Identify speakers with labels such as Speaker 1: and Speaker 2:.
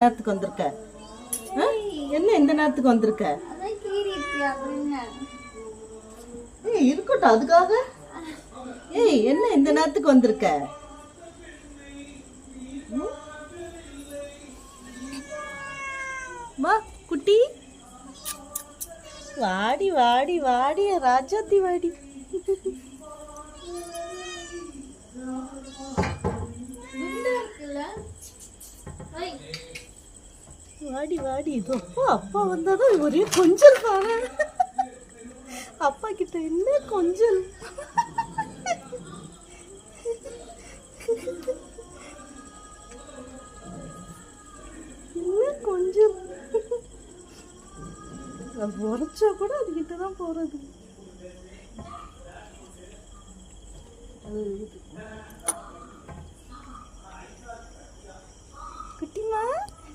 Speaker 1: நேரத்துக்கு வந்திருக்க? என்ன இந்த நேரத்துக்கு வந்திருக்க? ஏய் இருக்கட்டும், அதுக்காக ஏய் என்ன இந்த நேரத்துக்கு வந்திருக்க? வா குட்டி, வாடி வாடி வாடி ராஜாத்தி வாடி. வாடி வாடி. அப்பா அப்பா வந்தாதான் ஒரே கொஞ்சல் பாரு. அப்பா கிட்ட என்ன கொஞ்சல். என்ன கொஞ்சல். அது உரைச்சா கூட அதுகிட்ட தான் போறது.